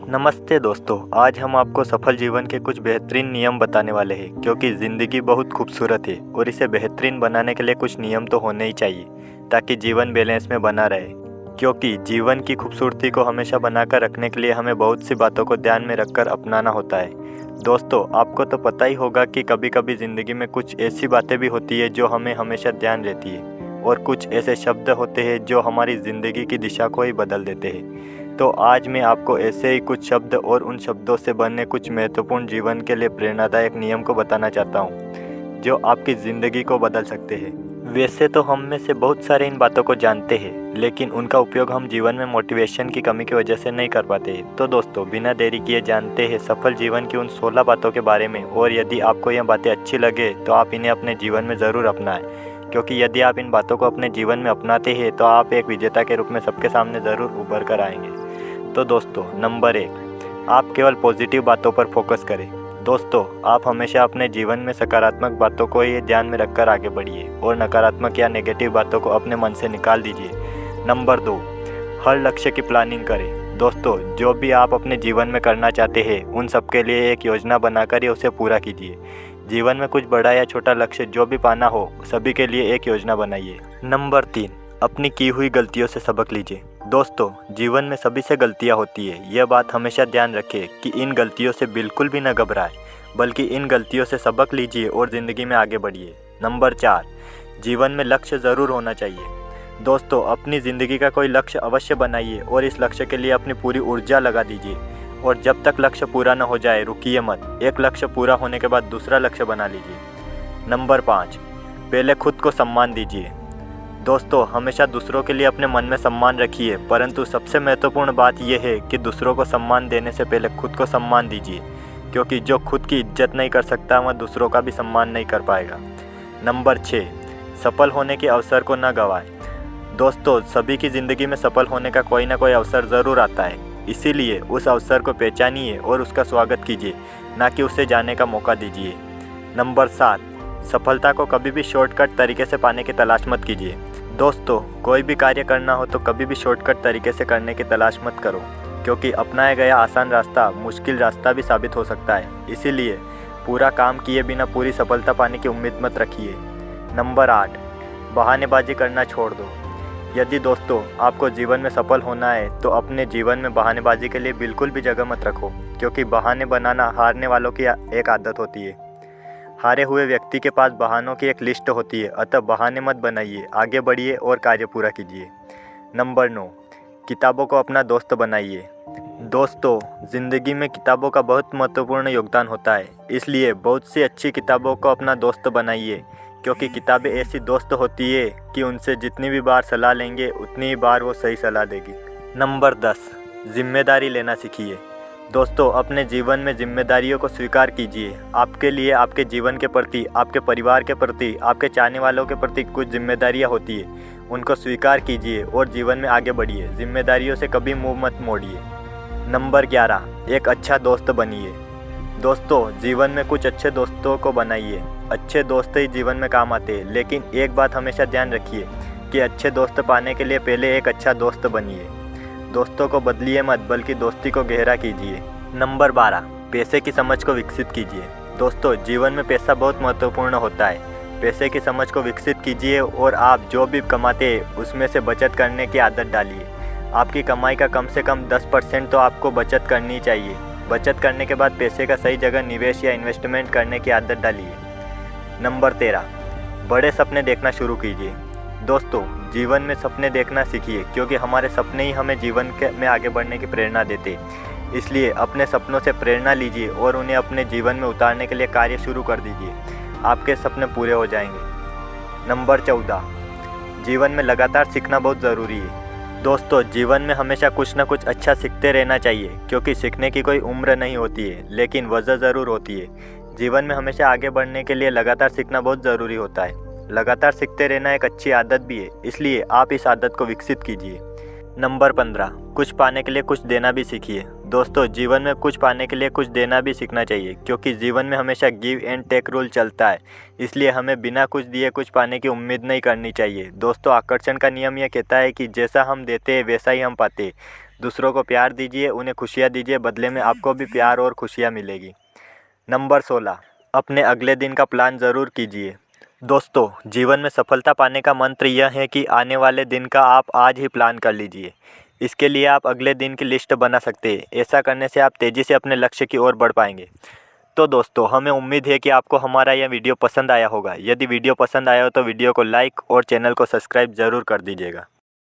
नमस्ते दोस्तों, आज हम आपको सफल जीवन के कुछ बेहतरीन नियम बताने वाले हैं क्योंकि ज़िंदगी बहुत खूबसूरत है और इसे बेहतरीन बनाने के लिए कुछ नियम तो होने ही चाहिए ताकि जीवन बैलेंस में बना रहे। क्योंकि जीवन की खूबसूरती को हमेशा बनाकर रखने के लिए हमें बहुत सी बातों को ध्यान में रखकर अपनाना होता है। दोस्तों, आपको तो पता ही होगा कि कभी कभी ज़िंदगी में कुछ ऐसी बातें भी होती है जो हमें हमेशा ध्यान रहती है और कुछ ऐसे शब्द होते हैं जो हमारी ज़िंदगी की दिशा को ही बदल देते हैं। तो आज मैं आपको ऐसे ही कुछ शब्द और उन शब्दों से बने कुछ महत्वपूर्ण जीवन के लिए प्रेरणादायक नियम को बताना चाहता हूँ जो आपकी ज़िंदगी को बदल सकते हैं। वैसे तो हम में से बहुत सारे इन बातों को जानते हैं, लेकिन उनका उपयोग हम जीवन में मोटिवेशन की कमी की वजह से नहीं कर पाते। तो दोस्तों, बिना देरी किए जानते हैं सफल जीवन की उन 16 बातों के बारे में। और यदि आपको यह बातें अच्छी लगे तो आप इन्हें अपने जीवन में ज़रूर अपनाएं, क्योंकि यदि आप इन बातों को अपने जीवन में अपनाते हैं तो आप एक विजेता के रूप में सबके सामने ज़रूर उभर कर आएंगे। तो दोस्तों, नंबर 1, आप केवल पॉजिटिव बातों पर फोकस करें। दोस्तों, आप हमेशा अपने जीवन में सकारात्मक बातों को ही ध्यान में रखकर आगे बढ़िए और नकारात्मक या नेगेटिव बातों को अपने मन से निकाल दीजिए। नंबर 2, हर लक्ष्य की प्लानिंग करें। दोस्तों, जो भी आप अपने जीवन में करना चाहते हैं उन सब के लिए एक योजना बनाकर ही उसे पूरा कीजिए। जीवन में कुछ बड़ा या छोटा लक्ष्य जो भी पाना हो, सभी के लिए एक योजना बनाइए। नंबर 3, अपनी की हुई गलतियों से सबक लीजिए। दोस्तों, जीवन में सभी से गलतियां होती है, यह बात हमेशा ध्यान रखें कि इन गलतियों से बिल्कुल भी न घबराएं, बल्कि इन गलतियों से सबक लीजिए और ज़िंदगी में आगे बढ़िए। नंबर 4, जीवन में लक्ष्य ज़रूर होना चाहिए। दोस्तों, अपनी ज़िंदगी का कोई लक्ष्य अवश्य बनाइए और इस लक्ष्य के लिए अपनी पूरी ऊर्जा लगा दीजिए। और जब तक लक्ष्य पूरा न हो जाए रुकिए मत, एक लक्ष्य पूरा होने के बाद दूसरा लक्ष्य बना लीजिए। नंबर 5, पहले खुद को सम्मान दीजिए। दोस्तों, हमेशा दूसरों के लिए अपने मन में सम्मान रखिए, परंतु सबसे महत्वपूर्ण बात यह है कि दूसरों को सम्मान देने से पहले खुद को सम्मान दीजिए, क्योंकि जो खुद की इज्जत नहीं कर सकता वह दूसरों का भी सम्मान नहीं कर पाएगा। नंबर 6, सफल होने के अवसर को न गंवाएं। दोस्तों, सभी की ज़िंदगी में सफल होने का कोई ना कोई अवसर ज़रूर आता है, इसीलिए उस अवसर को पहचानिए और उसका स्वागत कीजिए, ना कि उसे जाने का मौका दीजिए। नंबर 7, सफलता को कभी भी शॉर्टकट तरीके से पाने की तलाश मत कीजिए। दोस्तों, कोई भी कार्य करना हो तो कभी भी शॉर्टकट तरीके से करने की तलाश मत करो, क्योंकि अपनाया गया आसान रास्ता मुश्किल रास्ता भी साबित हो सकता है। इसीलिए पूरा काम किए बिना पूरी सफलता पाने की उम्मीद मत रखिए। नंबर 8, बहानेबाजी करना छोड़ दो। यदि दोस्तों आपको जीवन में सफल होना है तो अपने जीवन में बहानेबाजी के लिए बिल्कुल भी जगह मत रखो, क्योंकि बहाने बनाना हारने वालों की एक आदत होती है। हारे हुए व्यक्ति के पास बहानों की एक लिस्ट होती है, अतः बहाने मत बनाइए, आगे बढ़िए और कार्य पूरा कीजिए। नंबर 9, किताबों को अपना दोस्त बनाइए। दोस्तों, ज़िंदगी में किताबों का बहुत महत्वपूर्ण योगदान होता है, इसलिए बहुत सी अच्छी किताबों को अपना दोस्त बनाइए, क्योंकि किताबें ऐसी दोस्त होती है कि उनसे जितनी भी बार सलाह लेंगे उतनी ही बार वो सही सलाह देगी। नंबर 10, जिम्मेदारी लेना सीखिए। दोस्तों, अपने जीवन में जिम्मेदारियों को स्वीकार कीजिए। आपके लिए आपके जीवन के प्रति, आपके परिवार के प्रति, आपके चाहने वालों के प्रति कुछ जिम्मेदारियां होती है, उनको स्वीकार कीजिए और जीवन में आगे बढ़िए। जिम्मेदारियों से कभी मुंह मत मोड़िए। नंबर 11, एक अच्छा दोस्त बनिए। दोस्तों, जीवन में कुछ अच्छे दोस्तों को बनाइए। अच्छे दोस्त ही जीवन में काम आते हैं, लेकिन एक बात हमेशा ध्यान रखिए कि अच्छे दोस्त पाने के लिए पहले एक अच्छा दोस्त बनिए। दोस्तों को बदलिए मत, बल्कि दोस्ती को गहरा कीजिए। नंबर 12, पैसे की समझ को विकसित कीजिए। दोस्तों, जीवन में पैसा बहुत महत्वपूर्ण होता है। पैसे की समझ को विकसित कीजिए और आप जो भी कमाते हैं उसमें से बचत करने की आदत डालिए। आपकी कमाई का कम से कम 10% तो आपको बचत करनी चाहिए। बचत करने के बाद पैसे का सही जगह निवेश या इन्वेस्टमेंट करने की आदत डालिए। नंबर 13, बड़े सपने देखना शुरू कीजिए। दोस्तों, जीवन में सपने देखना सीखिए, क्योंकि हमारे सपने ही हमें जीवन में आगे बढ़ने की प्रेरणा देते। इसलिए अपने सपनों से प्रेरणा लीजिए और उन्हें अपने जीवन में उतारने के लिए कार्य शुरू कर दीजिए। आपके सपने पूरे हो जाएंगे। नंबर 14, जीवन में लगातार सीखना बहुत ज़रूरी है। दोस्तों, जीवन में हमेशा कुछ ना कुछ अच्छा सीखते रहना चाहिए, क्योंकि सीखने की कोई उम्र नहीं होती है, लेकिन वजह ज़रूर होती है। जीवन में हमेशा आगे बढ़ने के लिए लगातार सीखना बहुत ज़रूरी होता है। लगातार सीखते रहना एक अच्छी आदत भी है, इसलिए आप इस आदत को विकसित कीजिए। नंबर 15, कुछ पाने के लिए कुछ देना भी सीखिए। दोस्तों, जीवन में कुछ पाने के लिए कुछ देना भी सीखना चाहिए, क्योंकि जीवन में हमेशा गिव एंड टेक रूल चलता है। इसलिए हमें बिना कुछ दिए कुछ पाने की उम्मीद नहीं करनी चाहिए। दोस्तों, आकर्षण का नियम यह कहता है कि जैसा हम देते हैं वैसा ही हम पाते हैं। दूसरों को प्यार दीजिए, उन्हें खुशियाँ दीजिए, बदले में आपको भी प्यार और खुशियाँ मिलेगी। नंबर 16, अपने अगले दिन का प्लान ज़रूर कीजिए। दोस्तों, जीवन में सफलता पाने का मंत्र यह है कि आने वाले दिन का आप आज ही प्लान कर लीजिए। इसके लिए आप अगले दिन की लिस्ट बना सकते हैं। ऐसा करने से आप तेज़ी से अपने लक्ष्य की ओर बढ़ पाएंगे। तो दोस्तों, हमें उम्मीद है कि आपको हमारा यह वीडियो पसंद आया होगा। यदि वीडियो पसंद आया हो तो वीडियो को लाइक और चैनल को सब्सक्राइब ज़रूर कर दीजिएगा।